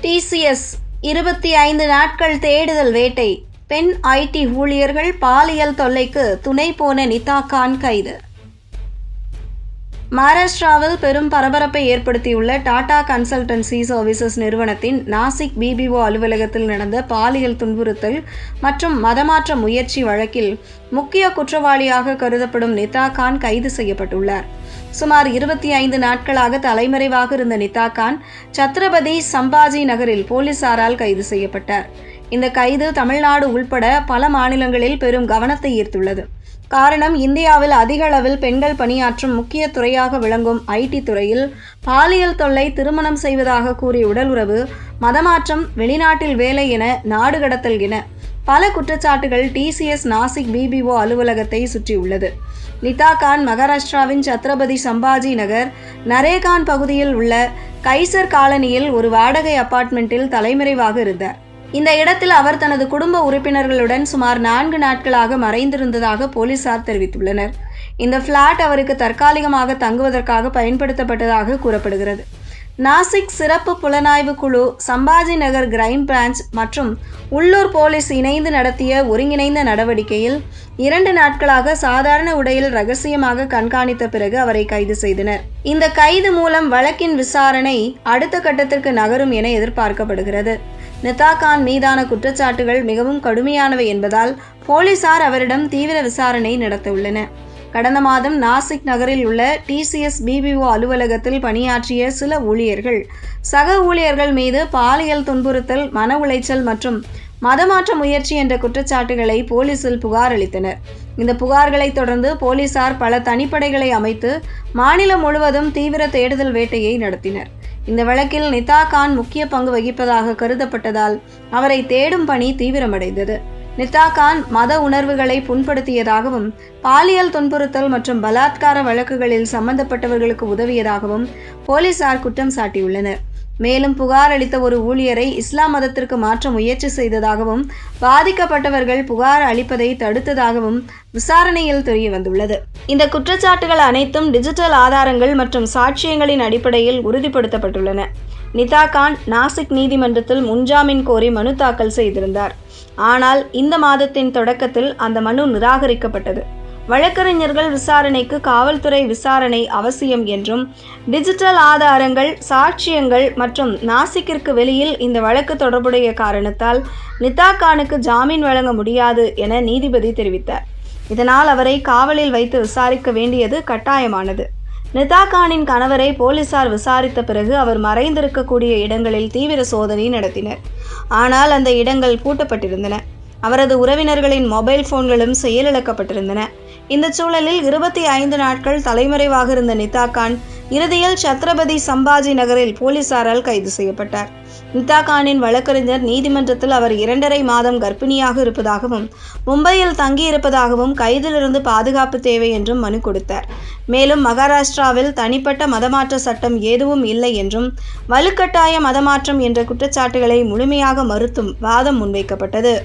TCS 25 நாட்கள் தேடுதல் வேட்டை. பெண் IT ஊழியர்கள் பாலியல் தொல்லைக்கு துணை போன நிதா கான் கைது. மகாராஷ்டிராவில் பெரும் பரபரப்பை ஏற்படுத்தியுள்ள டாடா கன்சல்டன்சி சர்வீசஸ் நிறுவனத்தின் நாசிக் BPO அலுவலகத்தில் நடந்த பாலியல் துன்புறுத்தல் மற்றும் மதமாற்ற முயற்சி வழக்கில் முக்கிய குற்றவாளியாக கருதப்படும் நிதா கான் கைது செய்யப்பட்டுள்ளார். சுமார் 25 நாட்களாக தலைமறைவாக இருந்த நிதா கான் சத்ரபதி சம்பாஜி நகரில் போலீசாரால் கைது செய்யப்பட்டார். இந்த கைது தமிழ்நாடு உள்பட பல மாநிலங்களில் பெரும் கவனத்தை ஈர்த்துள்ளது. காரணம், இந்தியாவில் அதிக அளவில் பெண்கள் பணியாற்றும் முக்கிய துறையாக விளங்கும் IT துறையில் பாலியல் தொல்லை, திருமணம் செய்வதாக கூறிய உடலுறவு, மதமாற்றம், வெளிநாட்டில் வேலை என நாடு கடத்தல் என பல குற்றச்சாட்டுகள் TCS நாசிக் BPO அலுவலகத்தை சுற்றியுள்ளது. நிதா கான் மகாராஷ்டிராவின் சத்ரபதி சம்பாஜி நகர் நரேகான் பகுதியில் உள்ள கைசர் காலனியில் ஒரு வாடகை அபார்ட்மெண்ட்டில் தலைமறைவாக இருந்தார். இந்த இடத்தில் அவர் தனது குடும்ப உறுப்பினர்களுடன் சுமார் 4 நாட்களாக மறைந்திருந்ததாக போலீசார் தெரிவித்துள்ளனர். இந்த பிளாட் அவருக்கு தற்காலிகமாக தங்குவதற்காக பயன்படுத்தப்பட்டதாக கூறப்படுகிறது. நாசிக் சிறப்பு புலனாய்வு குழு, சம்பாஜி நகர் கிரைம் பிரான்ச் மற்றும் உள்ளூர் போலீஸ் இணைந்து நடத்திய ஒருங்கிணைந்த நடவடிக்கையில் 2 நாட்களாக சாதாரண உடையில் ரகசியமாக கண்காணித்த பிறகு அவரை கைது செய்தனர். இந்த கைது மூலம் வழக்கின் விசாரணை அடுத்த கட்டத்திற்கு நகரும் என எதிர்பார்க்கப்படுகிறது. நிதா கான் மீதான குற்றச்சாட்டுகள் மிகவும் கடுமையானவை என்பதால் போலீசார் அவரிடம் தீவிர விசாரணை நடத்த உள்ளனர். கடந்த மாதம் நாசிக் நகரில் உள்ள TCS BPO அலுவலகத்தில் பணியாற்றிய சில ஊழியர்கள் சக ஊழியர்கள் மீது பாலியல் துன்புறுத்தல், மன உளைச்சல் மற்றும் மதமாற்ற முயற்சி என்ற குற்றச்சாட்டுகளை போலீசில் புகார் அளித்தனர். இந்த புகார்களை தொடர்ந்து போலீசார் பல தனிப்படைகளை அமைத்து மாநிலம் முழுவதும் தீவிர தேடுதல் வேட்டையை நடத்தினர். இந்த வழக்கில் நிதா கான் முக்கிய பங்கு வகிப்பதாக கருதப்பட்டதால் அவரை தேடும் பணி தீவிரமடைந்தது. நிதா கான் மத உணர்வுகளை புண்படுத்தியதாகவும், பாலியல் துன்புறுத்தல் மற்றும் பலாத்கார வழக்குகளில் சம்பந்தப்பட்டவர்களுக்கு உதவியதாகவும் போலீசார் குற்றம் சாட்டியுள்ளனர். மேலும் புகார் அளித்த ஒரு ஊழியரை இஸ்லாம் மதத்திற்கு மாற்ற முயற்சி செய்ததாகவும், பாதிக்கப்பட்டவர்கள் புகார் அளிப்பதை தடுத்ததாகவும் விசாரணையில் தெரிய வந்துள்ளது. இந்த குற்றச்சாட்டுகள் அனைத்தும் டிஜிட்டல் ஆதாரங்கள் மற்றும் சாட்சியங்களின் அடிப்படையில் உறுதிப்படுத்தப்பட்டுள்ளன. நிதா கான் நாசிக் நீதிமன்றத்தில் முன்ஜாமீன் கோரி மனு தாக்கல் செய்திருந்தார். ஆனால் இந்த மாதத்தின் தொடக்கத்தில் அந்த மனு நிராகரிக்கப்பட்டது. வழக்கறிஞர்கள் விசாரணைக்கு காவல்துறை விசாரணை அவசியம் என்றும், டிஜிட்டல் ஆதாரங்கள், சாட்சியங்கள் மற்றும் நாசிக்கிற்கு வெளியில் இந்த வழக்கு தொடர்புடைய காரணத்தால் நிதா கானுக்கு ஜாமீன் வழங்க முடியாது என நீதிபதி தெரிவித்தார். இதனால் அவரை காவலில் வைத்து விசாரிக்க வேண்டியது கட்டாயமானது. நிதா கானின் கணவரை போலீசார் விசாரித்த பிறகு அவர் மறைந்திருக்கக்கூடிய இடங்களில் தீவிர சோதனை நடத்தினர். ஆனால் அந்த இடங்கள் பூட்டப்பட்டிருந்தன. அவரது உறவினர்களின் மொபைல் போன்களும் செயலிழக்கப்பட்டிருந்தன. இந்த சூழலில் 25 நாட்கள் தலைமறைவாக இருந்த நிதா கான் இறுதியில் சத்ரபதி சம்பாஜி நகரில் போலீசாரால் கைது செய்யப்பட்டார். நிதா கானின் வழக்கறிஞர் நீதிமன்றத்தில் அவர் 2.5 மாதம் கர்ப்பிணியாக இருப்பதாகவும், மும்பையில் தங்கியிருப்பதாகவும், கைதிலிருந்து பாதுகாப்பு தேவை என்றும் மனு கொடுத்தார். மேலும் மகாராஷ்டிராவில் தனிப்பட்ட மதமாற்ற சட்டம் எதுவும் இல்லை என்றும், வலுக்கட்டாய மதமாற்றம் என்ற குற்றச்சாட்டுகளை முழுமையாக மறுத்தும் வாதம் முன்வைக்கப்பட்டது.